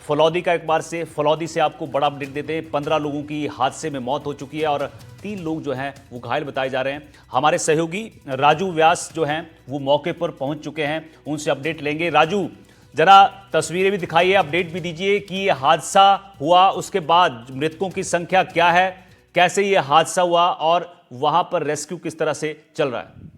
फलौदी का एक बार से फलौदी से आपको बड़ा अपडेट देते हैं। 15 लोगों की हादसे में मौत हो चुकी है और 3 लोग जो हैं वो घायल बताए जा रहे हैं। हमारे सहयोगी राजू व्यास जो हैं वो मौके पर पहुंच चुके हैं, उनसे अपडेट लेंगे। राजू, जरा तस्वीरें भी दिखाइए, अपडेट भी दीजिए कि ये हादसा हुआ, उसके बाद मृतकों की संख्या क्या है, कैसे ये हादसा हुआ और वहां पर रेस्क्यू किस तरह से चल रहा है।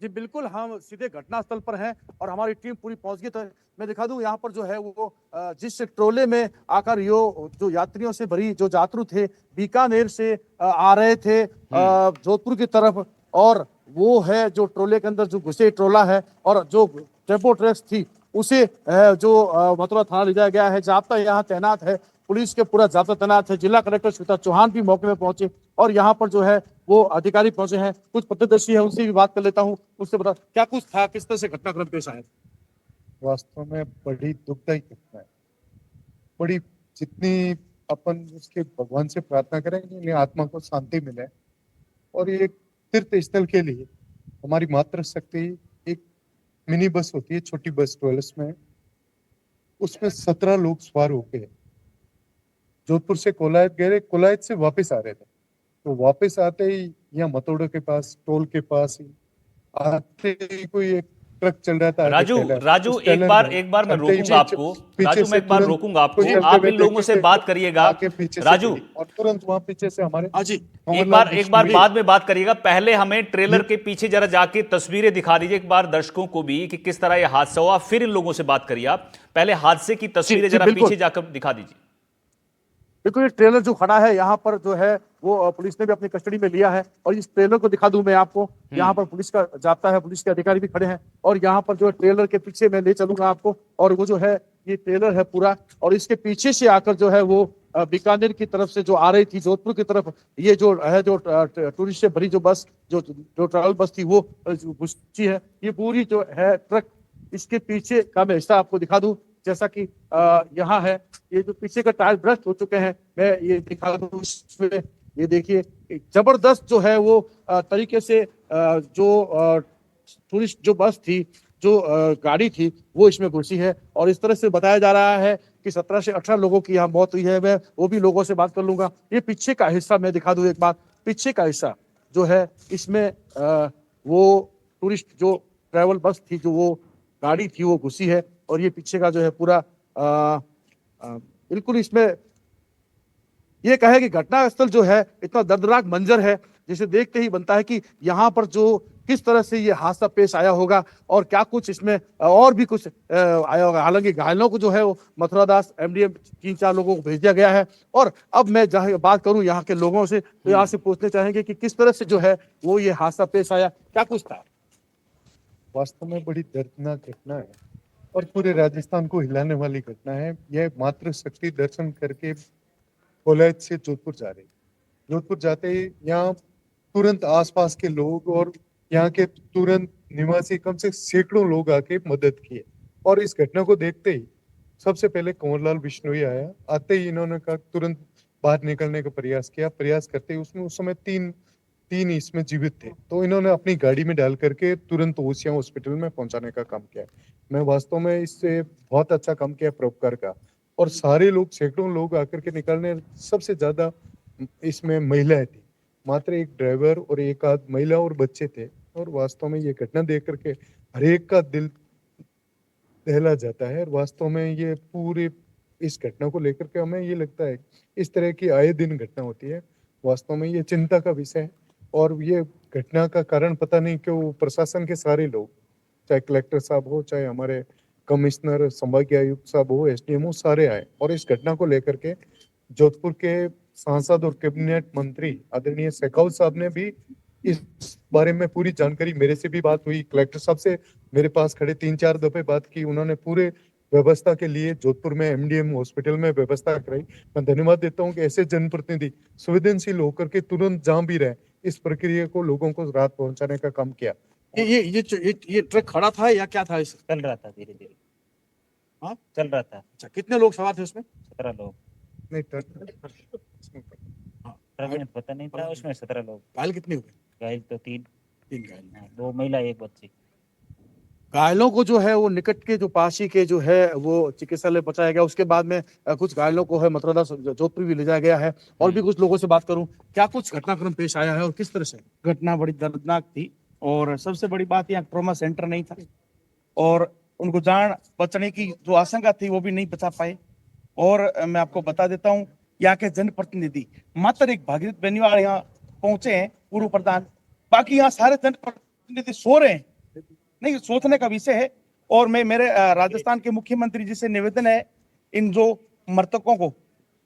जी बिल्कुल, हम सीधे घटनास्थल पर हैं और हमारी टीम पूरी पहुंच गई। तो मैं दिखा दूं यहाँ पर जो है वो जिस ट्रोले में आकर जो यात्रियों से भरी जो यात्रु थे बीकानेर से आ रहे थे जोधपुर की तरफ, और वो है जो ट्रोले के अंदर जो घुसे ट्रोला है और जो टेम्पो ट्रक्स थी उसे जो मथुरा थाना ले जाया गया है। जाब्ता यहाँ तैनात है, पुलिस के पूरा जाब्ता तैनात है। जिला कलेक्टर श्वेता चौहान भी मौके पर पहुंचे और यहाँ पर जो है वो अधिकारी पहुंचे हैं। कुछ प्रत्यक्षदर्शी है, उनसे भी बात कर लेता हूँ। उससे बता क्या कुछ था, किस तरह से घटनाक्रम पेश आया। वास्तव में बड़ी दुखदायी घटना है। बड़ी जितनी अपन उसके भगवान से प्रार्थना करें कि आत्मा को शांति मिले, और ये एक तीर्थ स्थल के लिए हमारी मातृ शक्ति एक मिनी बस होती है, छोटी बस ट्रेवल्स में, उसमें 17 लोग सवार होके जोधपुर से कोलायत गए रहे, कोलायत से वापस आ रहे थे। तो वापस आते ही यहाँ मतोड़ो के पास, टोल के पास ही आते ही कोई एक ट्रक चल रहा था आगे राजू टेलर, राजू उस एक टेलर बार में एक बार मैं चलते ही रोकूंगा आपको। पीछे राजू मैं से एक बार तुरंत रोकूंगा आपको, कुछ चलते आप हुए इन लोगों से देखे बात करिएगा। आके पीछे से राजू चली और तुरंत वहां पीछे से हमारे हाँ जी, एक बार बाद में बात करिएगा, पहले हमें ट्रेलर के पीछे जरा जाके तस्वीरें दिखा दीजिए एक बार दर्शकों को भी कि किस तरह यह हादसा हुआ, फिर इन लोगों से बात करिए। आप पहले हादसे की तस्वीरें जरा बिल्कुल पीछे जाकर दिखा दीजिए। बिल्कुल। ये ट्रेलर जो खड़ा है यहाँ पर जो है वो पुलिस ने भी अपनी कस्टडी में लिया है और इस ट्रेलर को दिखा दूं मैं आपको। यहाँ पर पुलिस का जाब्ता है, पुलिस के अधिकारी भी खड़े हैं और यहाँ पर जो है ट्रेलर के पीछे मैं ले चलूंगा आपको। और वो जो है ये ट्रेलर है पूरा, और इसके पीछे से आकर जो है वो बीकानेर की तरफ से जो आ रही थी जोधपुर की तरफ, ये जो है जो टूरिस्ट से भरी जो बस जो ट्रैवल बस थी वो घुसी है। ये पूरी जो है ट्रक, इसके पीछे का मैं हिस्सा आपको दिखा दूं। जैसा कि यहाँ है, ये जो पीछे का टायर ब्रस्ट हो चुके हैं, मैं ये दिखा दूं इसमें। ये देखिए जबरदस्त जो है वो तरीके से जो टूरिस्ट जो बस थी, जो गाड़ी थी, वो इसमें घुसी है। और इस तरह से बताया जा रहा है कि 17 से 18 लोगों की यहाँ मौत हुई है। मैं वो भी लोगों से बात कर लूंगा। ये पीछे का हिस्सा मैं दिखा दूं एक बार। पीछे का हिस्सा जो है इसमें वो टूरिस्ट जो ट्रैवल बस थी, जो वो गाड़ी थी, वो घुसी है। और ये पीछे का जो है पूरा बिल्कुल इसमें ये कहे कि घटनास्थल जो है इतना दर्दनाक मंजर है, जिसे देखते ही बनता है कि यहाँ पर जो किस तरह से ये हादसा पेश आया होगा और क्या कुछ इसमें और भी कुछ आया होगा। हालांकि घायलों को जो है वो मथुरा दास एमडीएम 3-4 लोगों को भेज दिया गया है। और अब मैं जहाँ बात करूं यहाँ के लोगों से, तो यहाँ से पूछने चाहेंगे कि किस तरह से जो है वो ये हादसा पेश आया, क्या कुछ था। वास्तव में बड़ी दर्दनाक घटना है और पूरे राजस्थान को हिलाने वाली घटना है। यह मातृ शक्ति दर्शन करके कोलायत से जोधपुर जा रही, जोधपुर जाते ही यहाँ तुरंत आसपास के लोग और यहाँ के तुरंत निवासी कम से सैकड़ों लोग आके मदद किए। और इस घटना को देखते ही सबसे पहले कंवरलाल बिश्नोई आया। आते ही इन्होंने कहा तुरंत बाहर निकलने का प्रयास किया। प्रयास करते ही उसमें उस समय तीन इसमें जीवित थे, तो इन्होंने अपनी गाड़ी में डाल करके तुरंत ओसियां हॉस्पिटल में पहुंचाने का काम किया। मैं वास्तव में इससे बहुत अच्छा काम किया परोपकार का। और सारे लोग, सैकड़ों लोग आकर के निकलने, सबसे ज्यादा इसमें महिलाएं थी। मात्र एक ड्राइवर और एक आध महिला और बच्चे थे। और वास्तव में ये घटना देख करके हर एक का दिल दहला जाता है। और वास्तव में ये पूरे इस घटना को लेकर के हमें ये लगता है इस तरह की आए दिन घटना होती है। वास्तव में ये चिंता का विषय है। और ये घटना का कारण पता नहीं क्यों प्रशासन के सारे लोग, चाहे कलेक्टर साहब हो, चाहे हमारे कमिश्नर, संभागीय आयुक्त साहब हो, एसडीएम हो, सारे आए और इस घटना को लेकर के जोधपुर के सांसद और कैबिनेट मंत्री आदरणीय शेखावत साहब ने भी इस बारे में पूरी जानकारी, मेरे से भी बात हुई, कलेक्टर साहब से मेरे पास खड़े 3-4 दफे बात की। उन्होंने पूरे व्यवस्था के लिए जोधपुर में एमडीएम हॉस्पिटल में व्यवस्था कराई। मैं धन्यवाद देता हूं कि ऐसे जनप्रतिनिधि संवेदनशील होकर के तुरंत जहां भी रहे, इस प्रक्रिया को लोगों को राहत पहुंचाने का काम किया। ये ट्रक खड़ा था या क्या था? इस चल रहा था, धीरे धीरे। हाँ चल रहा था। अच्छा, कितने लोग सवार थे उसमें? 17 लोग। नहीं, हाँ, ट्रक में पता नहीं था, उसमें 17 लोग। घायल कितने हुए? घायल तो 3 3 घायल। हाँ, 2 महिला 1 बच्ची। घायलों को जो है वो निकट के जो पास ही के जो है वो चिकित्सालय पहुंचाया गया। उसके बाद में कुछ घायलों को है मतरदा जोधपुर भी ले जाया गया है। और भी कुछ लोगों से बात करूं, क्या कुछ घटनाक्रम पेश आया है और किस तरह से? घटना बड़ी दर्दनाक थी और सबसे बड़ी बात यहाँ ट्रॉमा सेंटर नहीं था और उनको जान बचने की जो आशंका थी वो भी नहीं बचा पाए। और मैं आपको बता देता हूँ, यहाँ के जनप्रतिनिधि मात्र एक भागीरथ बेनीवाल यहाँ पहुंचे हैं, पूर्व प्रधान, बाकी यहाँ सारे जनप्रतिनिधि सो रहे हैं। नहीं, सोचने का विषय है। और मैं मेरे राजस्थान के मुख्यमंत्री जी से निवेदन है, इन जो मृतकों को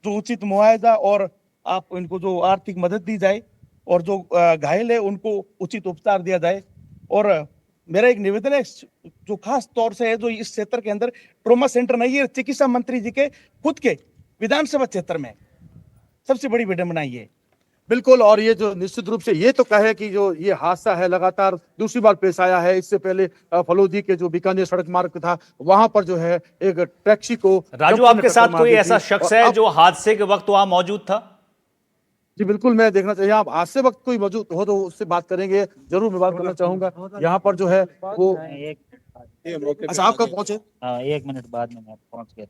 जो उचित मुआवजा और आप इनको जो आर्थिक मदद दी जाए और जो घायल है उनको उचित उपचार दिया जाए। और मेरा एक निवेदन है जो खास तौर से है, जो इस क्षेत्र के अंदर ट्रॉमा सेंटर नहीं है, चिकित्सा मंत्री जी के खुद के विधानसभा क्षेत्र में सबसे बड़ी विडंबना ये है। बिल्कुल। और ये जो निश्चित रूप से ये तो कहे कि जो ये हादसा है लगातार दूसरी बार पेश आया है। इससे पहले फलौदी के जो बीकानेर सड़क मार्ग था वहां पर जो है एक टैक्सी को राजू, डंपर ने आपके टक्कर साथ मार कोई दी ऐसा थी। शख्स और है अब- जो हादसे के वक्त वहां मौजूद था? जी बिल्कुल, मैं देखना चाहिए आप आज से वक्त कोई मौजूद हो तो उससे बात करेंगे, जरूर मैं बात करना चाहूंगा। यहाँ पर जो है वो एक अच्छा आप कब पहुंचे? हाँ, 1 मिनट बाद में मैं पहुंच गया।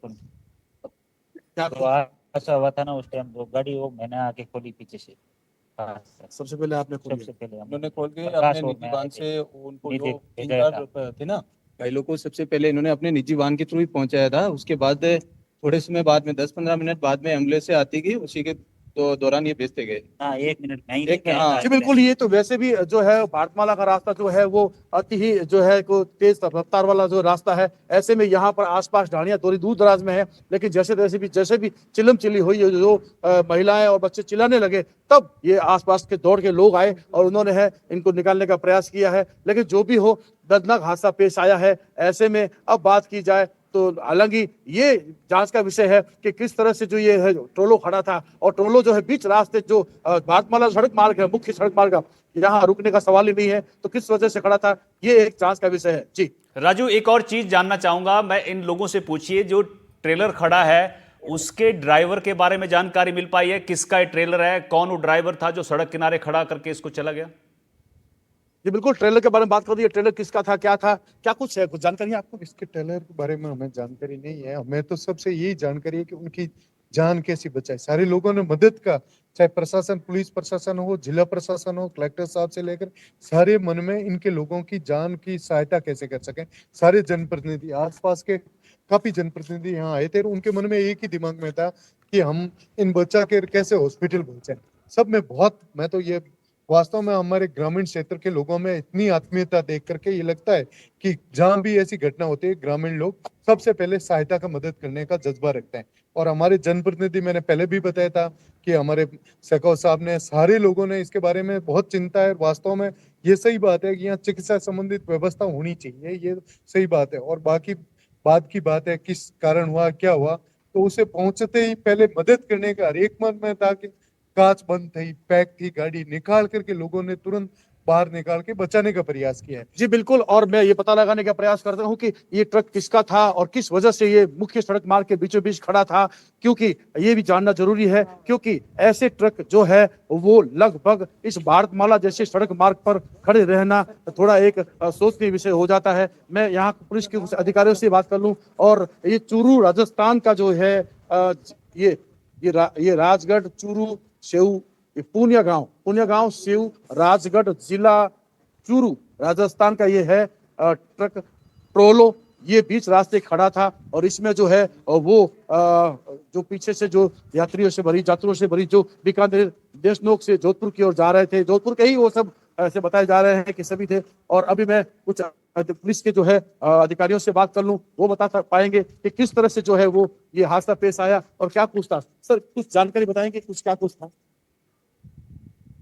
क्या तो ऐसा हुआ था ना उस टाइम, जो गाड़ी वो मैंने आके खोली पीछे से। हाँ सर, सबसे पहले आपने खोली? सबसे पहले उन्होंने खोल के प्रकाश अपने और निजी मैं वाहन आए थे। से उनको निजी जो भेजा इंचार्ज थे ना घायलों को, सबसे पहले इन्होंने अपने निजी वाहन के थ्रू ही पहुंचाया था। उसके बाद थोड़े समय बाद में 10-15 मिनट बाद में एम्बुलेंस से आती गई, उसी के दौरान ये भेजते गए। हाँ, 1 मिनट नहीं एक लेके हाँ। आया जी था। बिल्कुल। ये तो वैसे भी जो है भारतमाला का रास्ता जो है वो अति ही जो है को तेज रफ्तार वाला जो रास्ता है। ऐसे में यहाँ पर आसपास ढाणियां थोड़ी दूर दराज में है, लेकिन जैसे भी चिलम चिली हुई जो महिलाएं और बच्चे चिल्लाने लगे, तब ये आसपास के दौड़ के लोग आए और उन्होंने है इनको निकालने का प्रयास किया है। लेकिन जो भी हो, दर्दनाक हादसा पेश आया है। ऐसे में अब बात की जाए तो हालांकि ये जांच का विषय है कि किस तरह से जो ये है टोलो खड़ा था, और टोलो जो है बीच रास्ते जो भारतमाला सड़क मार्ग है, मुख्य सड़क मार्ग का, यहाँ रुकने का सवाल ही नहीं है, तो किस वजह से खड़ा था, ये एक जांच का विषय है। जी राजू, एक और चीज जानना चाहूंगा मैं, इन लोगों से पूछिए जो ट्रेलर खड़ा है उसके ड्राइवर के बारे में जानकारी मिल पाई है? किसका ये ट्रेलर है, कौन वो ड्राइवर था जो सड़क किनारे खड़ा करके इसको चला गया? जी बिल्कुल, ट्रेलर के बारे में बात कर रही है। ट्रेलर किसका था, क्या था, क्या कुछ है, कुछ जानकारी है आपको? इसके टेलर के बारे में हमें जानकारी नहीं है। हमें तो सबसे यही जानकारी है कि उनकी जान कैसी बचाई। सारे लोगों ने मदद का, चाहे प्रशासन, पुलिस प्रशासन हो, जिला प्रशासन हो, कलेक्टर साहब से लेकर सारे मन में इनके लोगों की जान की सहायता कैसे कर सकें। सारे जनप्रतिनिधि, आसपास के काफी जनप्रतिनिधि यहाँ आए थे, उनके मन में एक ही दिमाग में था कि हम इन बच्चा के कैसे हॉस्पिटल पहुंचे। सब में बहुत, मैं तो ये वास्तव में हमारे ग्रामीण क्षेत्र के लोगों में इतनी आत्मीयता देख करके ये लगता है कि जहां भी ऐसी घटना होती है, ग्रामीण लोग सबसे पहले सहायता का, मदद करने का जज्बा रखते हैं। और हमारे जनप्रतिनिधि, मैंने पहले भी बताया था कि हमारे शेखौत साहब ने, सारे लोगों ने इसके बारे में बहुत चिंता है। वास्तव में ये सही बात है कि यहाँ चिकित्सा संबंधित व्यवस्था होनी चाहिए, ये सही बात है। और बाकी बाद की बात है किस कारण हुआ, क्या हुआ, तो उसे पहुंचते ही पहले मदद करने का हर एक मन में था कि कांच बंद थी, पैक थी, गाड़ी निकाल करके लोगों ने तुरंत बाहर निकाल के बचाने का प्रयास किया है। जी बिल्कुल। और मैं ये पता लगाने का प्रयास करता हूँ कि ये ट्रक किसका था और किस वजह से ये मुख्य सड़क मार्ग के बीचों बीच खड़ा था, क्योंकि ये भी जानना जरूरी है, क्योंकि ऐसे ट्रक जो है वो लगभग इस भारतमाला जैसे सड़क मार्ग पर खड़े रहना थोड़ा एक सोचनीय विषय हो जाता है। मैं यहाँ पुलिस के कुछ अधिकारियों से बात कर लूं। और ये चूरू राजस्थान का जो है ये राजगढ़, चूरू, सेऊ, ये पूनिया गांव सेऊ, राजगढ़ जिला, चूरू राजस्थान का ये है ट्रक ट्रोलो। ये बीच रास्ते खड़ा था और इसमें जो है वो जो पीछे से जो यात्रियों से भरी जो बीकानेर देशनोक से जोधपुर की ओर जा रहे थे, जोधपुर के ही वो सब ऐसे बताए जा रहे हैं कि सभी थे। और अभी मैं कुछ पुलिस के जो है अधिकारियों से बात कर लूं, वो बता पाएंगे कि किस तरह से जो है वो ये हादसा पेश आया और क्या कुछ था। सर कुछ जानकारी बताएंगे, कुछ क्या कुछ था?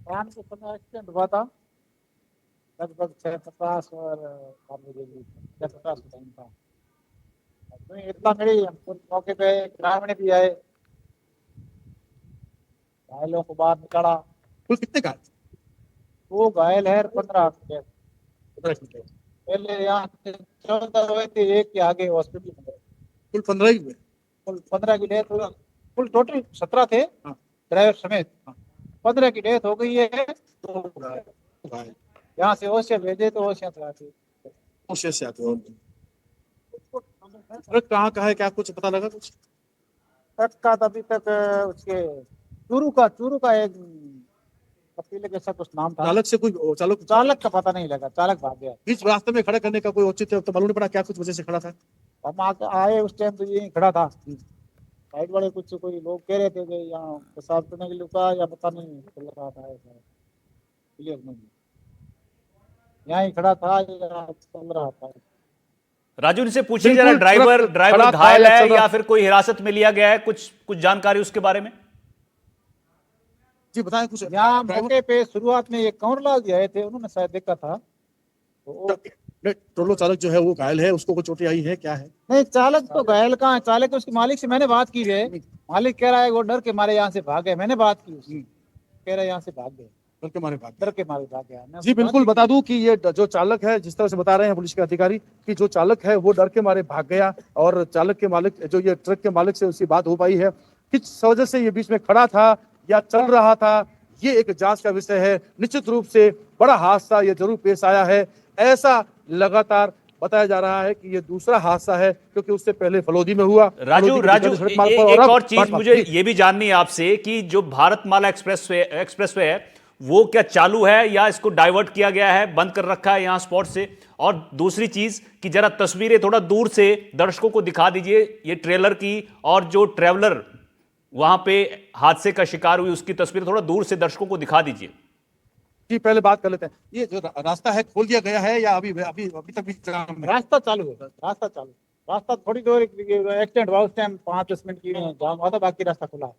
शाम के समय एक्सीडेंट हुआ था, लगभग 6:50 और 6:50 टाइम था। तो इतना मेरी मौके पे ग्रामीण भी आए, घायलों को बाहर निकाला। कुल कितने का? वो घायल है 15 के। पहले यहाँ से 14 हुए थे, एक के आगे हॉस्पिटल में गए। कुल 15 ही हुए। कुल 15 की डेथ हुई। कुल टोटल 17 थे, हाँ। ड्राइवर समेत। 15 की डेथ हो गई है। तो यहाँ से ओसिया भेजे तो ओसिया से आके शहर से आते हो? ट्रक कहाँ का है, क्या कुछ पता लगा कुछ? ट्रक का तो अभी तक उसके चूरू का एक कपिले जैसा कुछ नाम था। चालक से कोई चालक चालक का पता नहीं लगा, चालक भाग गया। बीच रास्ते में खड़ा करने का कोई औचित्य तो मालूम नहीं पड़ा, क्या कुछ वजह से खड़ा था? हम आए उस टाइम तो यही खड़ा था। साइड वाले कुछ कोई लोग कह रहे थे कि यहाँ पेशाब करने के लिए रुका, या पता नहीं चल रहा था ऐसा, क्लियर नहीं। यहाँ ही खड़ा था या चल रहा था। राजू, इनसे पूछिए बिल्कुल, जरा, ड्राइवर ट्रक खड़ा था घायल या है चल रहा- या फिर कोई हिरासत में लिया गया है, कुछ जानकारी उसके बारे में? जी बताएं कुछ। यहाँ ड्राइवर- मौके पे शुरुआत में ये कंवरलाल जी आए थे, उन्होंने शायद देखा था तो नहीं, टोलो चालक जो है वो घायल है, उसको कोई चोटें आई है, क्या है? नहीं, चालक तो घायल कहाँ है, चालक उसके मालिक से मैंने बात की है। मालिक कह रहा है वो डर के मारे यहाँ से भाग गए, मैंने बात की उससे, कह रहा है यहाँ से भाग गए, डर के मारे भाग गए। डर के मारे भाग गया। मैं जी उससे बिल्कुल, बात बता दूं कि ये जो चालक है, जिस तरह से बता रहे हैं पुलिस के अधिकारी कि जो चालक है वो डर के मारे भाग गया, और चालक के मालिक, जो ये ट्रक के मालिक से उसकी बात हो पाई है, किस वजह से ये बीच में खड़ा था या चल रहा था, ये एक जांच का विषय है। निश्चित रूप से बड़ा हादसा ये जरूर पेश आया है, ऐसा लगातार बताया जा रहा है कि ये दूसरा हादसा है, क्योंकि उससे पहले फलौदी में हुआ। राजू, फलौदी के राजू, बीच में सड़क मार्ग पर, एक अब और चीज बाट- मुझे जी। ये भी जाननी है आपसे कि जो भारतमाला एक्सप्रेसवे है वो क्या चालू है या इसको डाइवर्ट किया गया है, बंद कर रखा है यहां स्पॉट से? और दूसरी चीज कि जरा तस्वीरें थोड़ा दूर से दर्शकों को दिखा दीजिए, ये ट्रेलर की, और जो ट्रेवलर वहां पे हादसे का शिकार हुई उसकी तस्वीर थोड़ा दूर से दर्शकों को दिखा दीजिए। जी पहले बात कर लेते हैं, ये जो रास्ता है खोल दिया गया है या अभी अभी अभी तक भी जाम है? रास्ता चालू है, रास्ता चालू, रास्ता थोड़ी देर एक्सीडेंट हुआ उस टाइम 5-10 मिनट की जाम हुआ था, बाकी रास्ता खुला है।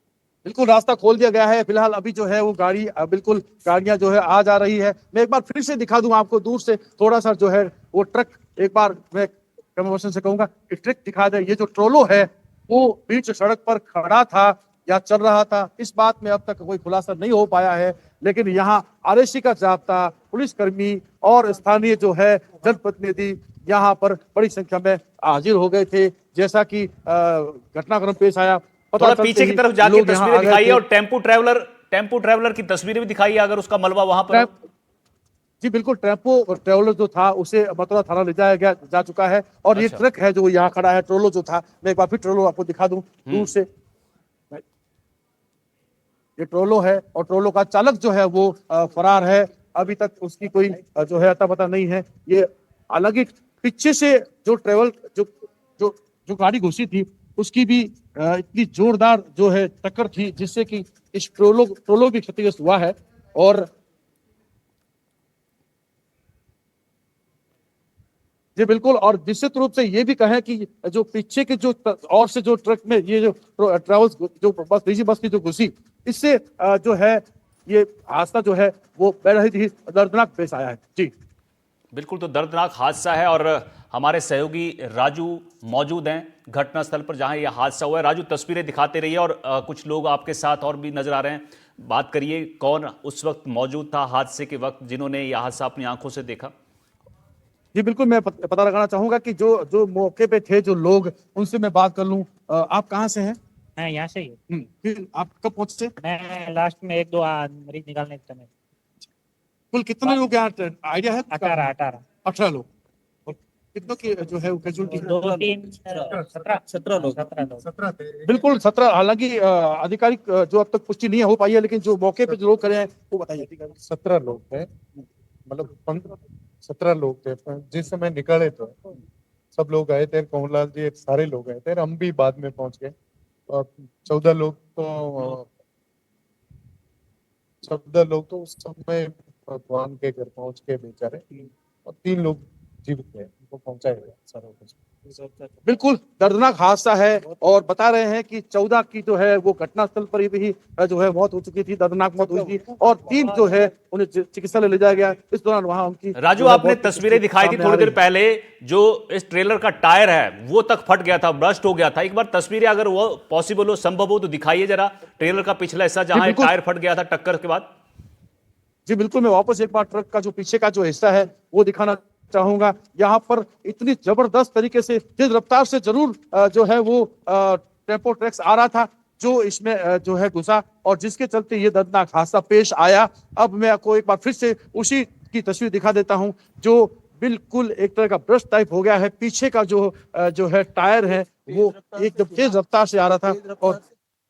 बिल्कुल रास्ता खोल दिया गया है फिलहाल। अभी जो है वो गाड़ी बिल्कुल गाड़ियां जो है आ जा रही है। मैं एक बार फिर से दिखा दूं आपको दूर से थोड़ा सा, जो है वो ट्रक, एक बार मैं कैमरा पर्सन से कहूंगा कि ट्रक दिखा दे। ये जो ट्रोलो है वो बीच सड़क पर खड़ा था या चल रहा था, इस बात में अब तक कोई खुलासा नहीं हो पाया है, लेकिन यहाँ आरएसी का जाब्ता, पुलिसकर्मी और स्थानीय जो है जनप्रतिनिधि यहाँ पर बड़ी संख्या में हाजिर हो गए थे। जैसा कि घटनाक्रम पेश आया, पता थोड़ा चलते पीछे की ही तरफ जाके लोग यहाँ तस्वीरें आ गए दिखाइए, थे। और टेम्पू ट्रैवलर की तस्वीरें भी दिखाइए अगर उसका मलबा वहां पर हो। जी बिल्कुल, टेम्पो ट्रेवलर जो था उसे मथुरा थाना ले जाया गया जा चुका है, और ये अच्छा। ट्रक है जो यहाँ खड़ा है, ट्रोलो जो था, मैं एक बार फिर ट्रोलो आपको दिखा दूं दूर से। ये ट्रोलो है और ट्रोलो का चालक जो है वो फरार है, अभी तक उसकी कोई जो है अता पता नहीं है। ये हालांकि पीछे से जो ट्रेवल जो जो जो गाड़ी घुसी थी उसकी भी इतनी जोरदार जो है टक्कर थी, जिससे कि इस ट्रोलो भी क्षतिग्रस्त हुआ है। और जी बिल्कुल, और निश्चित रूप से ये भी कहें कि जो पीछे के जो और से जो ट्रक में ये जो ट्रेवल्स जो बस, निजी बस की जो घुसी, इससे जो है ये हादसा जो है वो बेहद ही दर्दनाक पेश आया है। जी बिल्कुल, तो दर्दनाक हादसा है, और हमारे सहयोगी राजू मौजूद हैं घटनास्थल पर जहां यह हादसा हुआ है। राजू, तस्वीरें दिखाते रहिए, और कुछ लोग आपके साथ और भी नजर आ रहे हैं, बात करिए कौन उस वक्त मौजूद था हादसे के वक्त जिन्होंने यह हादसा अपनी आंखों से देखा। जी बिल्कुल, मैं पता लगाना चाहूंगा कि जो जो मौके पे थे जो लोग, उनसे मैं बात कर लूं। आप कहाँ से हैं? मैं यहाँ से ही हूँ। फिर आप कब पहुंचे? मैं लास्ट में 1-2 मरीज निकालने के समय। कुल कितने लोग यहाँ आइडिया है? 18 18 लोग। और कितनों की जो है वो कैजुअलिटी? 2-3 17 लोग। बिल्कुल 17। हालांकि आधिकारिक जो अब तक पुष्टि नहीं हो पाई है, लेकिन जो मौके पे जो लोग खड़े हैं वो बताइए। 17 लोग थे, मतलब 17 लोग थे जिस समय निकाले थे। सब लोग आए थे, कंवरलाल जी सारे लोग आए थे, हम भी बाद में पहुंच गए। और 14 लोग तो उस समय भगवान के घर पहुंच के बेचारे, और 3 लोग जीवित थे, उनको पहुंचाया गया सारों को। बिल्कुल दर्दनाक हादसा है, और बता रहे हैं कि 14 की जो है वो घटनास्थल पर ही जो है मौत हो चुकी थी, दर्दनाक मौत हुई थी, और 3 जो है उन्हें चिकित्सालय ले जाया गया। इस दौरान वहां उनकी राजू, जो है आपने मौत की तस्वीरें दिखाई थी सामने आ थोड़ी देर रही है। पहले, जो इस ट्रेलर का टायर है वो तक फट गया था, ब्रस्ट हो गया था। एक बार तस्वीरें अगर वो पॉसिबल हो, संभव हो, तो दिखाइए जरा ट्रेलर का पिछला हिस्सा जहां बिल्कुल। टायर फट गया था टक्कर के बाद। जी बिल्कुल, मैं वापस एक बार ट्रक का जो पीछे का जो हिस्सा है वो दिखाना चाहूंगा। यहाँ पर इतनी जबरदस्त तरीके से तेज रफ्तार से जरूर जो है वो टेम्पो ट्रैक्स आ रहा था, जो इसमें जो है घुसा, और जिसके चलते ये दर्दनाक हादसा पेश आया। अब मैं आपको एक बार फिर से उसी की तस्वीर दिखा देता हूं, जो बिल्कुल एक तरह का ब्रश टाइप हो गया है। पीछे का जो है टायर है वो एकदम तेज रफ्तार से आ रहा था और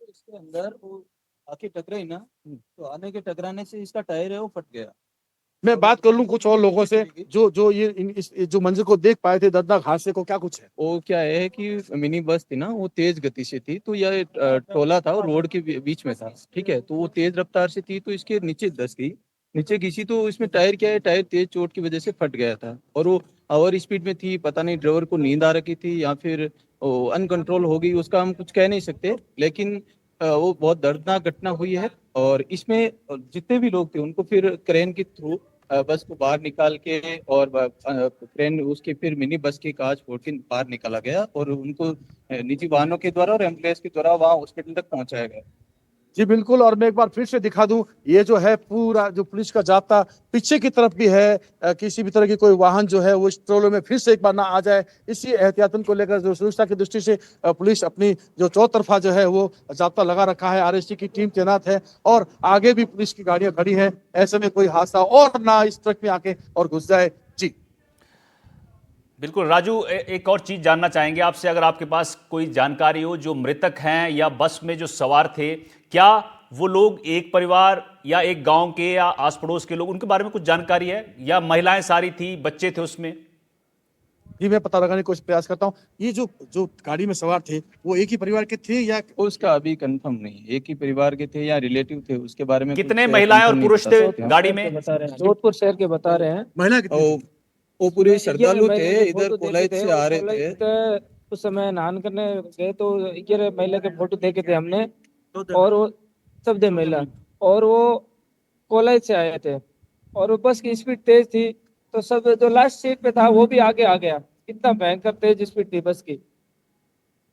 इसके अंदर वो आके टकराई ना, तो आने के टकराने से इसका टायर है वो फट गया। मैं बात कर लूं कुछ और लोगों से जो जो मंजर को देख पाए थे दर्दनाक हादसे को, क्या कुछ है? वो क्या है कि मिनी बस थी ना, वो तेज गति से थी, तो यह टोला था और रोड के बीच में था, ठीक है, तो वो तेज रफ्तार से थी, तो इसके नीचे धस गई, नीचे घिसी, तो इसमें टायर क्या है, टायर तेज चोट की वजह से फट गया था। और वो ओवर स्पीड में थी, पता नहीं ड्राइवर को नींद आ रखी थी या फिर अनकंट्रोल हो गई, उसका हम कुछ कह नहीं सकते, लेकिन वो बहुत दर्दनाक घटना हुई है। और इसमें जितने भी लोग थे उनको फिर क्रेन के थ्रू बस को बाहर निकाल के और क्रेन उसके फिर मिनी बस की कांच फोड़ के बाहर निकाला गया और उनको निजी वाहनों के द्वारा और एम्बुलेंस के द्वारा वहां हॉस्पिटल तक पहुंचाया गया। जी बिल्कुल, और मैं एक बार फिर से दिखा दूं, ये जो है पूरा जो पुलिस का जाब्ता पीछे की तरफ भी है। किसी भी तरह की कोई वाहन जो है वो इस ट्रोले में फिर से एक बार ना आ जाए, इसी एहतियातन को लेकर जो सुरक्षा की दृष्टि से पुलिस अपनी जो चौतरफा जो है वो जाब्ता लगा रखा है। आरएसटी की टीम तैनात है और आगे भी पुलिस की गाड़ियां खड़ी हैं, ऐसे में कोई हादसा और ना इस ट्रक में आके और घुस जाए। जी बिल्कुल राजू, एक और चीज जानना चाहेंगे आपसे, अगर आपके पास कोई जानकारी हो, जो मृतक हैं या बस में जो सवार थे, क्या वो लोग एक परिवार या एक गांव के या आस पड़ोस के लोग, उनके बारे में कुछ जानकारी है, या महिलाएं सारी थी, बच्चे थे उसमें? जी मैं पता लगाने की कोशिश प्रयास करता हूँ। ये जो जो गाड़ी में सवार थे वो एक ही परिवार के थे या उसका अभी कंफर्म नहीं, एक ही परिवार के थे या रिलेटिव थे, उसके बारे में कितने कुछ महिलाएं confirm और नहीं पुरुष बता थे सकते हम। गाड़ी में? बता रहे हैं, जोधपुर शहर के बता रहे हैं। महिला कितनी थी? वो पूरे श्रद्धालु महिला थे, के इधर फोटो देखे कोलायत थे, से आ रहे थे। कोलायत उस समय नहान करने गए तो 11 महिला के फोटो देखे थे हमने, और वो सब थे महिला, और वो कोलायत से आए थे, और वो बस की स्पीड तेज थी, तो सब जो लास्ट सीट पे था वो भी आगे आ गया। इतना भयंकर तेज स्पीड थी बस की।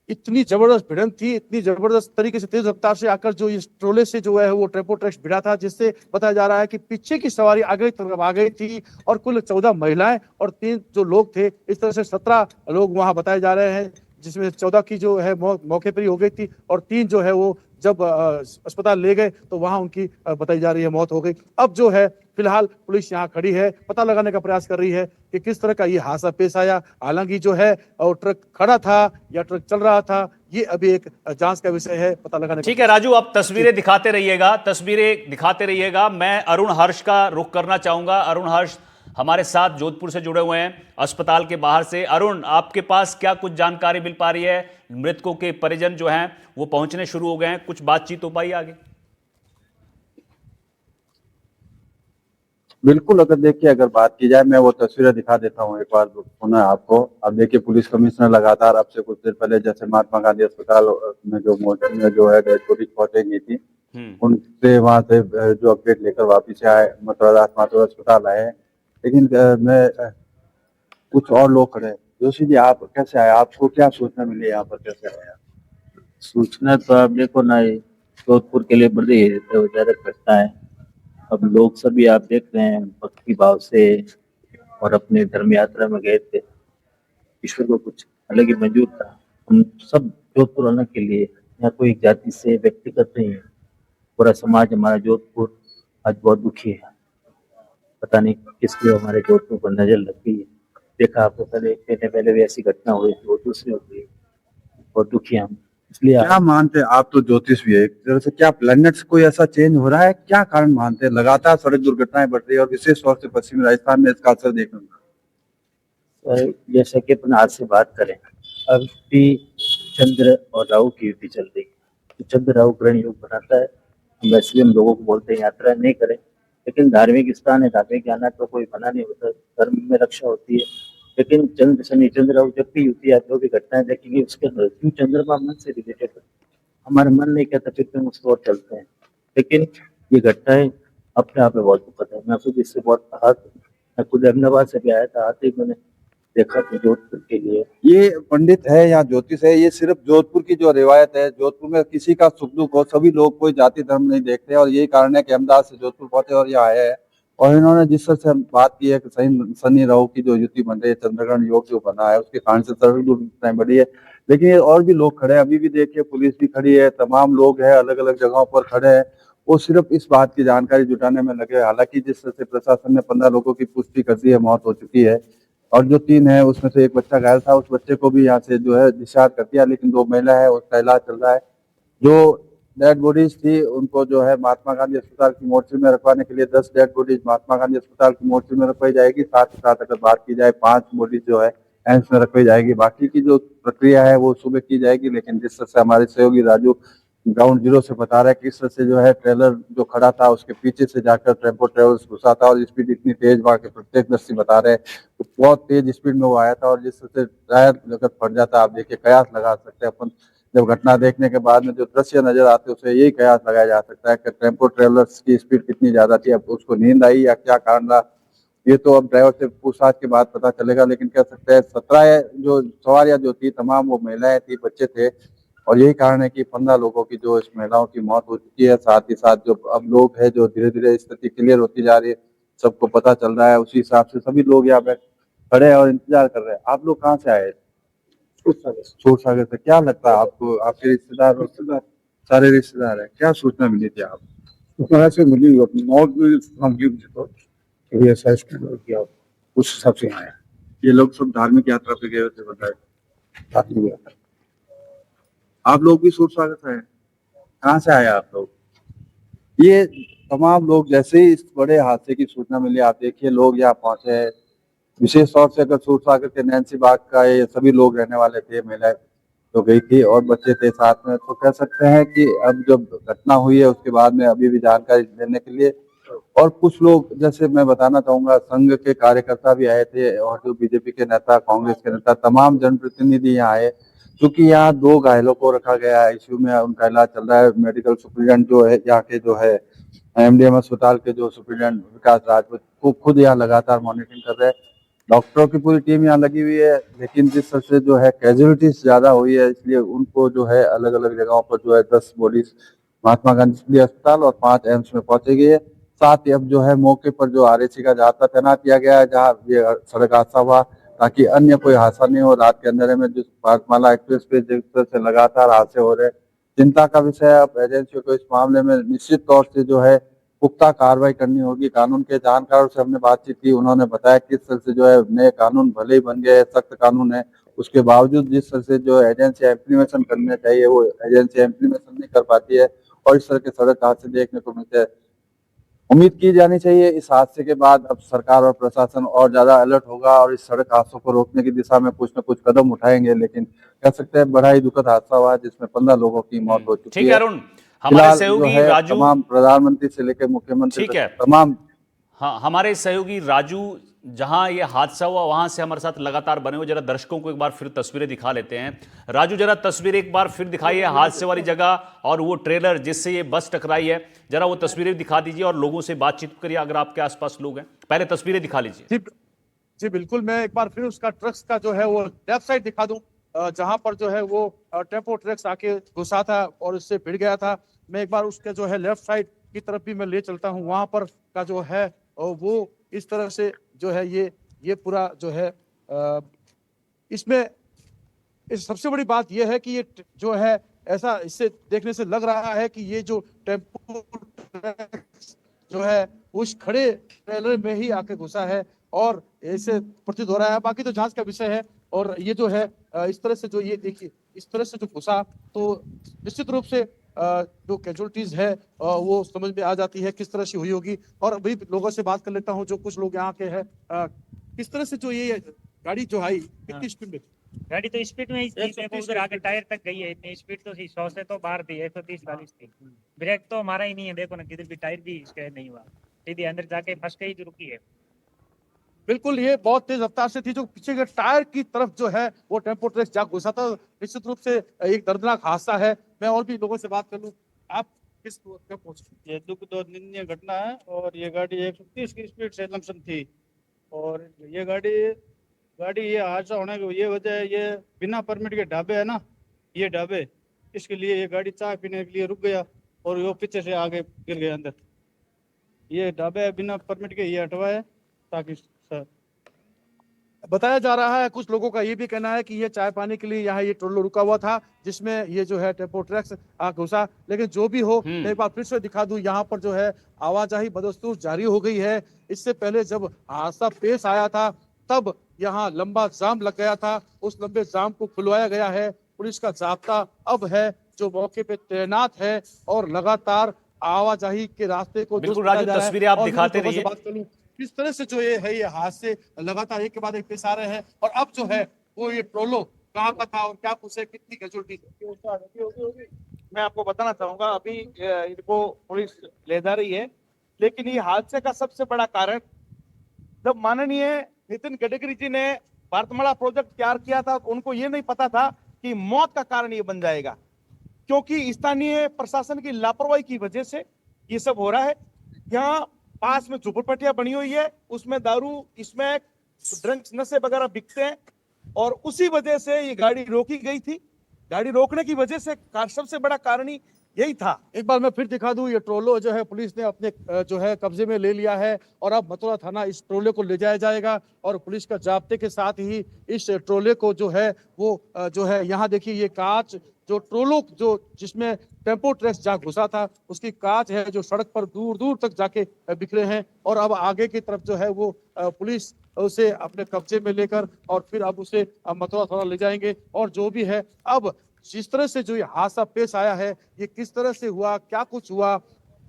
इतनी जबरदस्त भिड़ंत थी, इतनी जबरदस्त तरीके से तेज रफ्तार से आकर जो इस ट्रोले से जो है वो ट्रेपो ट्रैक्स भिड़ा था, जिससे बताया जा रहा है कि पीछे की सवारी आगे की तरफ आ गई थी और कुल 14 महिलाएं और 3 जो लोग थे, इस तरह से 17 लोग वहां बताए जा रहे हैं, जिसमें 14 की जो है मौके पर ही हो गई थी और 3 जो है वो जब अस्पताल ले गए तो वहां उनकी बताई जा रही है मौत हो गई। अब जो है फिलहाल पुलिस यहाँ खड़ी है, पता लगाने का प्रयास कर रही है कि किस तरह का ये हादसा पेश आया। हालांकि जो है और ट्रक खड़ा था या ट्रक चल रहा था, ये अभी एक जांच का विषय है, पता लगाने का। ठीक है राजू, आप तस्वीरें दिखाते रहिएगा। मैं अरुण हर्ष का रुख करना चाहूंगा। अरुण हर्ष हमारे साथ जोधपुर से जुड़े हुए हैं, अस्पताल के बाहर से। अरुण, आपके पास क्या कुछ जानकारी मिल पा रही है? मृतकों के परिजन जो हैं वो पहुंचने शुरू हो गए हैं, कुछ बातचीत हो पाई आगे? बिल्कुल, अगर देखिए अगर बात की जाए, मैं वो तस्वीरें दिखा देता हूँ एक बार पुनः आपको। अब देखिए पुलिस कमिश्नर लगातार अब से कुछ देर पहले जैसे महात्मा गांधी अस्पताल में जो मोर्निंग में जो है डेड बॉडी पहुंचेंगी थी, उनसे वहां से जो अपडेट लेकर वापिस आए मथुरादास माथुर अस्पताल आए। लेकिन मैं कुछ और लोग खड़े हैं। जोशी जी, आप कैसे आए? आपको क्या सूचना मिली? यहाँ पर कैसे आए? सूचना तो आप देखो ना, जोधपुर के लिए बड़ी हैरानजनक घटना है। अब लोग सभी आप देख रहे हैं भक्ति भाव से और अपने धर्म यात्रा में गए थे, ईश्वर को कुछ अलग ही मंजूर था। हम सब जोधपुर आने के लिए, यहाँ कोई जाति से व्यक्तिगत नहीं है, पूरा समाज हमारा जोधपुर आज बहुत दुखी है। पता नहीं किस लिए हमारे जोधपुर पर नजर लग गई है। देखा आपको पहले एक महीने पहले भी ऐसी घटना हुई थी, वो दूसरी हो गई, बहुत दुखी हम। इसलिए क्या मानते हैं आप? तो ज्योतिष भी है एक तरह से, क्या प्लैनेट्स कोई ऐसा चेंज हो रहा है? क्या कारण मानते हैं? लगातार सड़क दुर्घटनाएं बढ़ रही है और विशेष तौर से पश्चिमी राजस्थान में इसका असर देखने को मिला। जैसा कि अपन आज से बात करें, अभी चंद्र और राहु की युति चल रही है, तो चंद्र राहु ग्रहण योग बनाता है। वैसे भी हम लोगों को बोलते हैं यात्रा नहीं करें, लेकिन धार्मिक स्थान है, धार्मिक जाना तो कोई मना नहीं होता, धर्म में रक्षा होती है। लेकिन चंद्र शनि चंद्र राहु जब भी युति या जो भी घटनाएं देखेंगे, उसके अंदर क्यों चंद्रमा मन से रिलेटेड है, हमारा मन नहीं कहता, फिर हम उसको और चलते हैं। लेकिन ये घटनाएं अपने आप में बहुत दुखद है। मैं खुद इससे बहुत आहत, मैं खुद अहमदाबाद से भी आया था, आते ही मैंने देखा कि जोधपुर के लिए ये पंडित है या ज्योतिष है, ये सिर्फ जोधपुर की जो रिवायत है, जोधपुर में किसी का सुख दुख हो, सभी लोग कोई जाति धर्म नहीं देखते, और यही कारण है कि अहमदाबाद से जोधपुर पहुंचे और ये आए हैं। और इन्होंने जिस तरह से बात की है कि शनि राहु की जो युति बन रही है, चंद्रग्रहण योग जो बना है, उसके कारण से सड़क दुर्घटनाएं बढ़ी है। लेकिन ये और भी लोग खड़े हैं, अभी भी देखिए पुलिस भी खड़ी है, तमाम लोग हैं अलग अलग जगहों पर खड़े हैं, वो सिर्फ इस बात की जानकारी जुटाने में लगे। हालांकि जिस तरह से प्रशासन ने 15 लोगों की पुष्टि कर दी है, मौत हो चुकी है, और जो 3 है उसमें से एक बच्चा घायल था, उस बच्चे को भी यहाँ से जो है डिस्चार्ज कर दिया, लेकिन 2 महिला है उसका इलाज चल रहा है। जो डेड बॉडीज थी उनको जो है महात्मा गांधी अस्पताल की मोर्चरी में रखवाने के लिए 10 डेड बॉडीज महात्मा गांधी अस्पताल की मोर्चरी में रखवाई जाएगी। साथ ही साथ अगर बात की जाए 5 बॉडीज जो है एम्स में रखवाई जाएगी। बाकी की जो प्रक्रिया है वो सुबह की जाएगी, लेकिन जिस तरह से हमारे सहयोगी राजू ग्राउंड जीरो से बता रहा है किस तरह से जो है ट्रेलर जो खड़ा था उसके पीछे से जाकर टेम्पो ट्रेवल्स घुसा था और स्पीड इतनी तेज, वहां के प्रत्यक्षदर्शी बता रहे हैं तो बहुत तेज स्पीड में वो आया था और जिस तरह से टायर अगर फट जाता, आप देखिए कयास लगा सकते हैं अपन जब घटना देखने के बाद में जो दृश्य नजर आते हैं उसे यही कयास लगाया जा सकता है कि टेम्पो ट्रेवलर्स की स्पीड कितनी ज्यादा थी। अब उसको नींद आई या क्या कारण रहा ये तो अब ड्राइवर से पूछताछ के बाद पता चलेगा, लेकिन कह सकते हैं 17 जो सवारियां जो थी तमाम वो महिलाएं थी, बच्चे थे और यही कारण है कि 15 लोगों की जो इस महिलाओं की मौत हो चुकी है। साथ ही साथ जो अब लोग हैं जो धीरे धीरे स्थिति क्लियर होती जा रही है, सबको पता चल रहा है, उसी हिसाब से सभी लोग यहाँ पे खड़े हैं और इंतजार कर रहे हैं। आप लोग कहाँ से आए? सूर सागर से। क्या लगता है आपको, आपके रिश्तेदार सारे रिश्तेदार है, क्या सूचना मिली थी आप? सूचना से मिली मौत भी ऐसा किया उस हिसाब से आया। ये लोग सब धार्मिक यात्रा पे गए थे बताए। आप लोग भी सूर सागर से हैं? कहाँ से आए आप लोग? ये तमाम लोग जैसे ही इस बड़े हादसे की सूचना मिली, आप देखिए लोग यहाँ पहुंचे हैं। विशेष तौर से अगर सूर सागर के नैन्सी बाग का ये सभी लोग रहने वाले थे, महिलाएं तो गई थी और बच्चे थे साथ में, तो कह सकते हैं कि अब जब घटना हुई है उसके बाद में अभी भी जानकारी देने के लिए और कुछ लोग, जैसे मैं बताना चाहूंगा, संघ के कार्यकर्ता भी आए थे और जो बीजेपी के नेता, कांग्रेस के नेता, तमाम जनप्रतिनिधि यहाँ आए। क्योंकि यहाँ 2 घायलों को रखा गया है आईसीयू में, उनका इलाज चल रहा है। मेडिकल सुप्रीडेंट जो है यहाँ के जो है एमडीएम अस्पताल के जो सुप्रीडेंट विकास राजपूत को खुद यहाँ लगातार मॉनिटरिंग कर रहे हैं। डॉक्टरों की पूरी टीम यहाँ लगी हुई है, लेकिन जिस तरह से जो है कैजुअलिटीज ज्यादा हुई है इसलिए उनको जो है अलग अलग जगहों पर जो है 10 बॉडीज महात्मा गांधी अस्पताल और 5 एम्स में पहुंची गई है। साथ ही अब जो है मौके पर जो आरएसी का जाब्ता तैनात किया गया है जहाँ ये सड़क हादसा हुआ, ताकि अन्य कोई हादसा नहीं हो। रात के अंधेरे में जो भारतमाला एक्सप्रेस पे जिस तरह से लगातार हादसे हो रहे, चिंता का विषय है। अब एजेंसियों को इस मामले में निश्चित तौर से जो है पुख्ता कार्रवाई करनी होगी। कानून के जानकारों से हमने बातचीत की, उन्होंने बताया किस तरह से जो है नए कानून भले ही बन गए, सख्त कानून है, उसके बावजूद जिस तरह से जो एजेंसियां इम्प्लीमेशन करने चाहिए वो एजेंसियां इम्प्लीमेशन नहीं कर पाती है और इस तरह के सड़क हादसे देखने को मिलते हैं। उम्मीद की जानी चाहिए इस हादसे के बाद अब सरकार और प्रशासन और ज्यादा अलर्ट होगा और इस सड़क हादसों को रोकने की दिशा में कुछ न कुछ कदम उठाएंगे। लेकिन कह सकते हैं बड़ा ही दुखद हादसा हुआ जिसमें 15 लोगों की मौत हो चुकी ठीक है है। अरुण, हमारे फिलहाल जो सहयोगी है राजू, तमाम प्रधानमंत्री से लेकर मुख्यमंत्री ठीक है, तक तमाम हाँ, हमारे सहयोगी राजू जहां ये हादसा हुआ वहां से हमारे साथ लगातार बने हुए, जरा दर्शकों को एक बार फिर तस्वीरें दिखा लेते हैं। राजू जरा तस्वीर एक बार फिर दिखाइए हादसे वाली जगह और वो ट्रेलर जिससे ये बस टकराई है, जरा वो तस्वीरें दिखा दीजिए और लोगों से बातचीत करिए अगर आपके आसपास लोग हैं। पहले तस्वीरें दिखा लीजिए। जी बिल्कुल, मैं एक बार फिर उसका ट्रक्स का जो है वो लेफ्ट साइड दिखा दूं, जहां पर जो है वो टेम्पो ट्रक्स आके घुसा था और उससे भिड़ गया था। मैं एक बार उसके जो है लेफ्ट साइड की तरफ भी मैं ले चलता हूं, वहां पर का जो है वो इस तरह से जो है ये पूरा जो है इसमें इस सबसे बड़ी बात यह है कि ये जो है ऐसा इससे देखने से लग रहा है कि ये जो टेम्पो जो है उस खड़े ट्रेलर में ही आके घुसा है और ऐसे प्रतीत हो रहा है। बाकी तो जांच का विषय है। और ये जो है इस तरह से जो ये देखिए इस तरह से जो घुसा तो निश्चित रूप से जो कैजुअलिटीज है वो समझ में आ जाती है किस तरह से हुई होगी। और अभी लोगों से बात कर लेता हूँ जो कुछ लोग यहाँ के हैं, किस तरह से जो ये गाड़ी जो आई कितनी स्पीड में? गाड़ी तो स्पीड में ही थी, उधर आके टायर तक गई है। इतनी स्पीड तो थी 100 से तो बाहर थी, 130-140 थी। ब्रेक तो हमारा ही नहीं है, देखो ना किधर भी टायर भी इसका नहीं हुआ, सीधी अंदर जाके फंस गई जो रुकी है। बिल्कुल, ये बहुत तेज रफ्तार से थी। जो पीछे के टायर की तरफ जो है वो टेम्पो ट्रक जा घुसा था। निश्चित रूप से एक दर्दनाक हादसा है। मैं और भी लोगों से बात कर लूं, आप किस तक पहुंचे? ये दुख दो निंदनीय घटना है और ये गाड़ी 130 की स्पीड से लमसम थी और ये गाड़ी ये हादसा होने की ये वजह है, ये बिना परमिट के ढाबे है ना, ये ढाबे, इसके लिए ये गाड़ी चाय पीने के लिए रुक गया और वो पीछे से आगे गिर गया अंदर। ये ढाबे बिना परमिट के ये हटवाए ताकि सर बताया जा रहा है। कुछ लोगों का ये भी कहना है कि ये चाय पाने के लिए यहाँ ये टोलो रुका हुआ था जिसमें ये जो है टेम्पो ट्रक्स घुसा। लेकिन जो भी हो, एक बार फिर से दिखा दूं, यहाँ पर जो है आवाजाही बदस्तूर जारी हो गई है। इससे पहले जब हादसा पेश आया था तब यहाँ लंबा जाम लग गया था। उस लंबे जाम को खुलवाया गया है। पुलिस का जाब्ता अब है जो मौके पे तैनात है और लगातार आवाजाही के रास्ते को दुरुस्त बिल्कुल किया राजू, जा रहा है। तस्वीरें आप और मैं दिखाते उस लोगों से रहिए। बात करूं, किस तरह से जो ये है ये हादसे लगातार एक के बाद एक पेश आ रहे हैं और अब जो है वो ये ट्रोलो कहाँ का था और क्या कुछ है, कितनी कैजुअल्टी थी। मैं आपको बताना चाहूंगा, अभी इनको पुलिस ले जा रही है, लेकिन ये हादसे का सबसे बड़ा कारण, जब माननीय नितिन गडकरी जी ने भारतमाला प्रोजेक्ट तैयार किया था, उनको ये नहीं पता था कि मौत का कारण ये बन जाएगा, क्योंकि स्थानीय प्रशासन की लापरवाही की वजह से ये सब हो रहा है। यहाँ पास में झोपड़पट्टियां बनी हुई है, उसमें दारू, इसमें ड्रग्स, नशे वगैरह बिकते हैं और उसी वजह से ये गाड़ी रोकी गई थी। गाड़ी रोकने की वजह से सबसे बड़ा कारण ही यही था। एक बार मैं फिर दिखा दूं, ये ट्रोलो जो है पुलिस ने अपने जो है कब्जे में ले लिया है और अब मथुरा थाना इस ट्रोले को ले जाया जाएगा और पुलिस का जाब्ते के साथ ही इस ट्रोले को जो है वो जो है यहाँ देखिए ये कांच जो ट्रोलो जो जिसमें टेम्पो ट्रैक्स जहाँ घुसा था उसकी कांच है जो सड़क पर दूर दूर तक जाके बिखरे हैं और अब आगे की तरफ जो है वो पुलिस उसे अपने कब्जे में लेकर और फिर अब उसे मथुरा थाना ले जाएंगे। और जो भी है अब जिस तरह से जो ये हादसा पेश आया है, ये किस तरह से हुआ, क्या कुछ हुआ,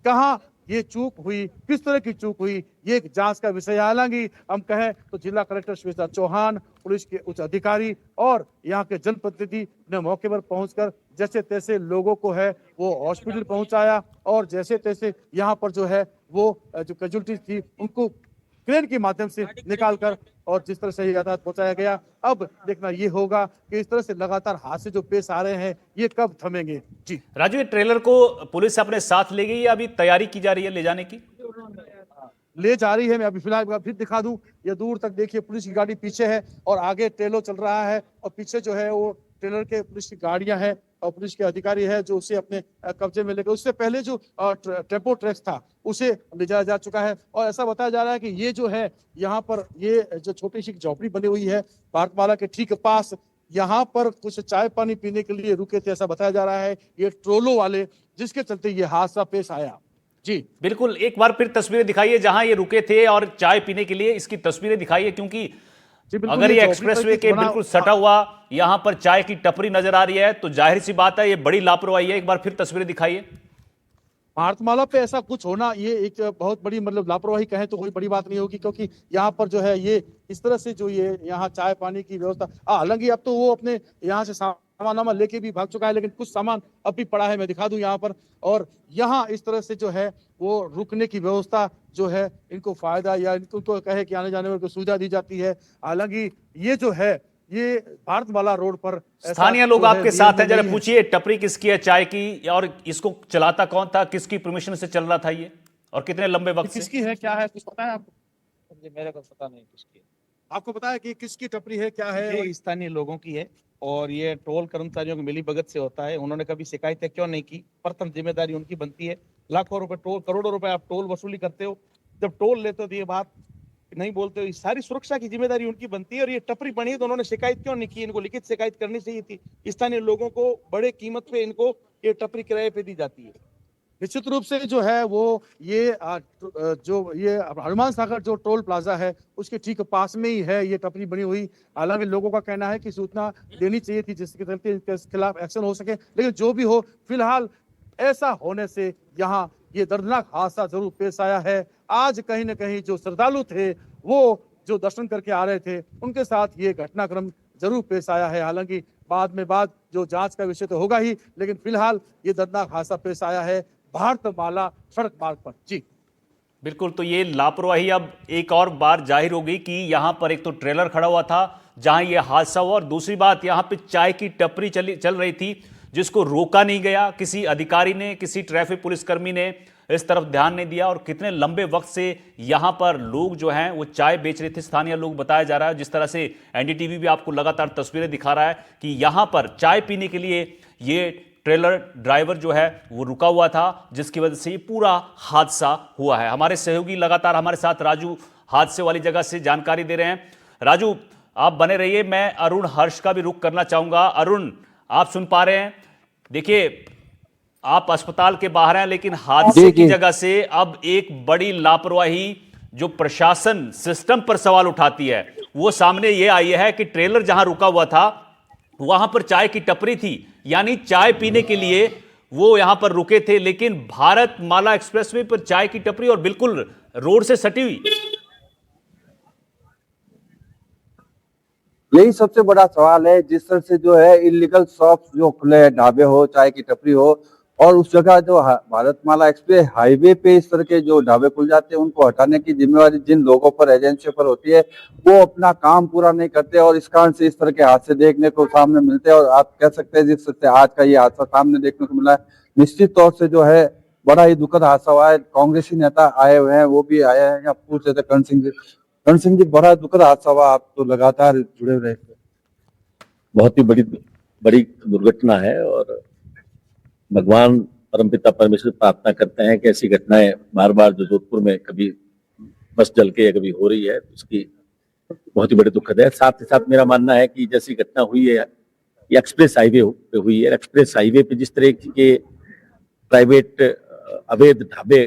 कहाँ ये चूक हुई, किस तरह की चूक हुई, ये एक जांच का विषय है। हालांकि हम कहें तो जिला कलेक्टर श्वेता चौहान, पुलिस के उच्च अधिकारी और यहाँ के जनप्रतिनिधि ने मौके पर पहुंचकर जैसे तैसे लोगों को है वो हॉस्पिटल पहुंचाया और जैसे तैसे यहाँ पर जो है वो जो कैजुअल्टी थी उनको क्रेन के माध्यम से निकालकर और जिस तरह से यातायात पहुंचाया गया। अब देखना ये होगा कि इस तरह से लगातार हादसे जो पेश आ रहे हैं ये कब थमेंगे। जी राजू, ये ट्रेलर को पुलिस अपने साथ ले गई या अभी तैयारी की जा रही है ले जाने की? ले जा रही है। मैं अभी फिलहाल फिर दिखा दूं, ये दूर तक देखिए पुलिस की गाड़ी पीछे है और आगे ट्रेलो चल रहा है और पीछे जो है वो ट्रेलर के पुलिस की गाड़ियां हैं और पुलिस के अधिकारी है जो उसे अपने कब्जे में लेकर, उससे पहले जो टेम्पो ट्रैक्स था उसे ले जाया जा चुका है। और ऐसा बताया जा रहा है कि ये जो है यहाँ पर ये जो छोटी सी झोपड़ी बनी हुई है भारतमाला के ठीक पास, यहाँ पर कुछ चाय पानी पीने के लिए रुके थे, ऐसा बताया जा रहा है ये ट्रोलो वाले, जिसके चलते ये हादसा पेश आया। जी बिल्कुल, एक बार फिर तस्वीरें दिखाइए जहां ये रुके थे और चाय पीने के लिए, इसकी तस्वीरें दिखाइए क्योंकि अगर ये एक्सप्रेसवे के बिल्कुल सटा हुआ यहां पर चाय की टपरी नजर आ रही है तो जाहिर सी बात है ये बड़ी लापरवाही है। एक बार फिर तस्वीरें दिखाइए। भारतमाला पे ऐसा कुछ होना ये एक बहुत बड़ी मतलब लापरवाही कहें तो कोई बड़ी बात नहीं होगी, क्योंकि यहाँ पर जो है ये इस तरह से जो ये यहाँ चाय पानी की व्यवस्था, हालांकि अब तो वो अपने यहाँ से सामान लेके भी भाग चुका है, लेकिन कुछ सामान अब भी पड़ा है, मैं दिखा दूं यहाँ पर। और यहाँ इस तरह से जो है वो रुकने की व्यवस्था जो है इनको फायदा या इनको कहे कि आने जाने में सुविधा दी जाती है। हालांकि ये जो है ये भारतमाला रोड पर स्थानीय लोग आपके साथ हैं, जरा पूछिए टपरी किसकी है चाय की और इसको चलाता कौन था, किसकी परमिशन से चल रहा था ये और कितने लंबे वक्त से? किसकी है, क्या है, कुछ पता है आपको? मेरे को पता नहीं किसकी। आपको पता है कि किसकी टपरी है, क्या है? ये स्थानीय लोगों की है और ये टोल कर्मचारियों की मिली भगत से होता है। उन्होंने कभी शिकायतें क्यों नहीं की? प्रथम जिम्मेदारी उनकी बनती है। लाखों रुपए टोल, करोड़ों रुपए आप टोल वसूली करते हो, जब टोल लेते हो तो ये बात नहीं बोलते हो। सारी सुरक्षा की जिम्मेदारी उनकी बनती है और ये टपरी बनी तो उन्होंने शिकायत क्यों नहीं की? इनको लिखित शिकायत करनी चाहिए थी। स्थानीय लोगों को बड़े कीमत पे इनको ये टपरी किराए पे दी जाती है। निश्चित रूप से जो है वो ये जो ये हनुमान सागर जो टोल प्लाजा है उसके ठीक पास में ही है ये टपरी बनी हुई। हालांकि लोगों का कहना है कि सूचना देनी चाहिए थी जिसके चलते इनके खिलाफ एक्शन हो सके, लेकिन जो भी हो फिलहाल ऐसा होने से यहाँ ये दर्दनाक हादसा जरूर पेश आया है। आज कहीं न कहीं जो श्रद्धालु थे वो जो दर्शन करके आ रहे थे उनके साथ ये घटनाक्रम जरूर पेश आया है। हालांकि बाद जो जांच का विषय तो होगा ही, लेकिन फिलहाल ये दर्दनाक हादसा पेश आया है भारतमाला सड़क मार्ग पर। जी बिल्कुल, तो ये लापरवाही अब एक और बार जाहिर हो गई कि यहां पर एक तो ट्रेलर खड़ा हुआ था जहां ये हादसा हुआ और दूसरी बात यहां पे चाय की टपरी चल रही थी जिसको रोका नहीं गया, किसी अधिकारी ने, किसी ट्रैफिक पुलिसकर्मी ने इस तरफ ध्यान नहीं दिया और कितने लंबे वक्त से यहां पर लोग जो हैं वो चाय बेच रहे थे। स्थानीय लोग बताया जा रहा है, जिस तरह से एनडीटीवी भी आपको लगातार तस्वीरें दिखा रहा है कि यहां पर चाय पीने के लिए ये ट्रेलर ड्राइवर जो है वो रुका हुआ था, जिसकी वजह से ये पूरा हादसा हुआ है। हमारे सहयोगी लगातार हमारे साथ राजू हादसे वाली जगह से जानकारी दे रहे हैं। राजू, आप बने रहिए, मैं अरुण हर्ष का भी रुख करना चाहूंगा। अरुण, आप सुन पा रहे हैं? देखिए, आप अस्पताल के बाहर हैं लेकिन हादसे की जगह से अब एक बड़ी लापरवाही जो प्रशासन सिस्टम पर सवाल उठाती है वो सामने ये आई है कि ट्रेलर जहां रुका हुआ था वहां पर चाय की टपरी थी, यानी चाय पीने के लिए वो यहां पर रुके थे, लेकिन भारत माला एक्सप्रेसवे पर चाय की टपरी और बिल्कुल रोड से सटी हुई। यही सबसे बड़ा सवाल है। जिस तरह से जो है इलीगल शॉप्स जो खुले, ढाबे हो, चाय की टपरी हो, और उस जगह जो भारतमाला एक्सप्रेस हाईवे पे इस तरह के जो ढाबे खुल जाते हैं उनको हटाने की जिम्मेवारी जिन लोगों पर, एजेंसियों पर होती है, वो अपना काम पूरा नहीं करते और इस कारण से इस तरह के हादसे देखने को सामने मिलते हैं। और आप कह सकते हैं जिस तरह से आज का ये हादसा सामने देखने को मिला है, निश्चित तौर से जो है बड़ा ही दुखद हादसा हुआ है। कांग्रेसी नेता आए हुए हैं, वो भी आए हैं, यहाँ पूछ रहे थे कर्ण सिंह जी, बड़ा दुखद हादसा हुआ, आप तो लगातार जुड़े रहे। बहुत ही बड़ी दुर्घटना है और भगवान परमपिता परमेश्वर प्रार्थना करते हैं कि ऐसी घटनाएं बार बार जो जोधपुर में कभी बस जल के या कभी हो रही है उसकी बहुत ही बड़ी दुखद है। साथ ही साथ मेरा मानना है कि जैसी घटना हुई है ये एक्सप्रेस हाईवे पे हुई है। एक्सप्रेस हाईवे पे जिस तरह के प्राइवेट अवैध ढाबे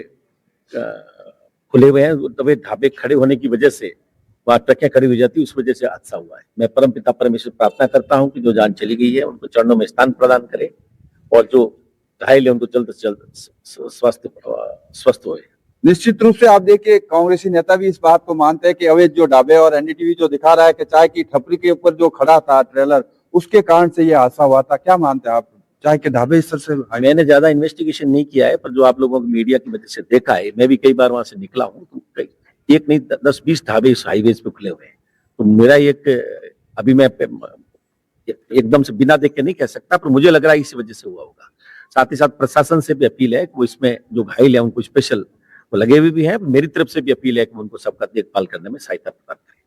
खुले हुए हैं, अवैध ढाबे खड़े होने की वजह से वहाँ ट्रकें खड़ी हो जाती, उस वजह से हादसा हुआ है। मैं परमपिता परमेश्वर प्रार्थना करता हूँ कि जो जान चली गई है उनको चरणों में स्थान प्रदान करे और जो घायल है उनको जल्द से जल्द स्वस्थ होए। निश्चित रूप से आप देखिए, कांग्रेसी नेता भी इस बात को मानते हैं कि अवैध जो ढाबे और एनडीटीवी जो दिखा रहा है कि चाय की ठपरी के ऊपर जो खड़ा था ट्रेलर, उसके कारण से ये हादसा हुआ था। क्या मानते हैं आप, चाय के ढाबे इस तरह से? मैंने ज्यादा इन्वेस्टिगेशन नहीं किया है, पर जो आप लोगों की मीडिया की वजह से देखा है, मैं भी कई बार वहां से निकला हूँ, तो एक नहीं 10-20 ढाबे इस हाईवेज पे खुले हुए हैं। तो मेरा अभी मैं एकदम से बिना देख के नहीं कह सकता, पर मुझे लग रहा है इसी वजह से हुआ होगा। साथ ही साथ प्रशासन से भी अपील है कि वो इसमें जो घायल है उनको स्पेशल वो लगे हुए भी हैं, मेरी तरफ से भी अपील है कि उनको सबका देखभाल करने में सहायता प्रदान करें।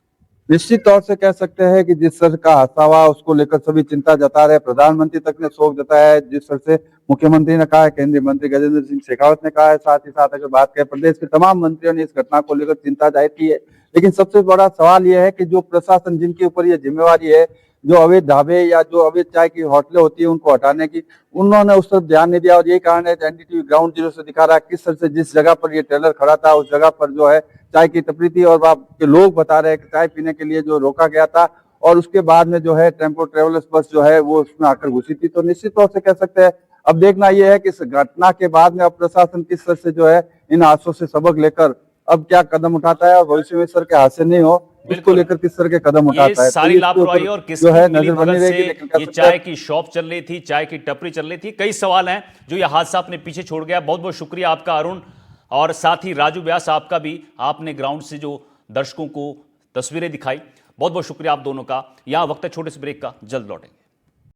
निश्चित तौर से कह सकते हैं कि जिस तरह का हादसा हुआ उसको लेकर सभी चिंता जता रहे, प्रधानमंत्री तक ने शोक जताया है। जिस तरह से मुख्यमंत्री ने कहा है, केंद्रीय मंत्री गजेंद्र सिंह शेखावत ने कहा है, साथ ही साथ अगर बात करें प्रदेश के तमाम मंत्रियों ने इस घटना को लेकर चिंता जाहिर की है। लेकिन सबसे बड़ा सवाल यह है कि जो प्रशासन जिनके ऊपर यह जिम्मेवारी है, जो अवैध ढाबे या जो अवैध चाय की होटलें होती है उनको हटाने की, उन्होंने उस तरफ ध्यान नहीं दिया। और यही कारण है एनडीटीवी ग्राउंड जीरो से दिखा रहा है किस तरह से जिस जगह पर ये ट्रेलर खड़ा था उस जगह पर जो है चाय की टपरी थी और वहाँ के लोग बता रहे हैं कि चाय पीने के लिए जो रोका गया था और उसके बाद में जो है टेम्पो ट्रेवलर्स बस जो है वो उसमें आकर घुसी थी। तो निश्चित तौर से कह सकते हैं अब देखना यह है कि इस घटना के बाद में अब प्रशासन किस तरह से जो है इन हादसों से सबक लेकर अब क्या कदम उठाता है और भविष्य में इस तरह के हादसे नहीं हो इसको लेकर किस तरह के कदम उठाता है। सारी लापरवाही और किसकी मिलीभगत से ये चाय की शॉप चल रही थी, चाय की टपरी चल रही थी, कई सवाल हैं जो ये हादसा अपने पीछे छोड़ गया। बहुत बहुत शुक्रिया आपका अरुण, और साथ ही राजू व्यास आपका भी, आपने ग्राउंड से जो दर्शकों को तस्वीरें दिखाई, बहुत बहुत शुक्रिया आप दोनों का। यहां वक्त है छोटे से ब्रेक का, जल्द लौटेंगे।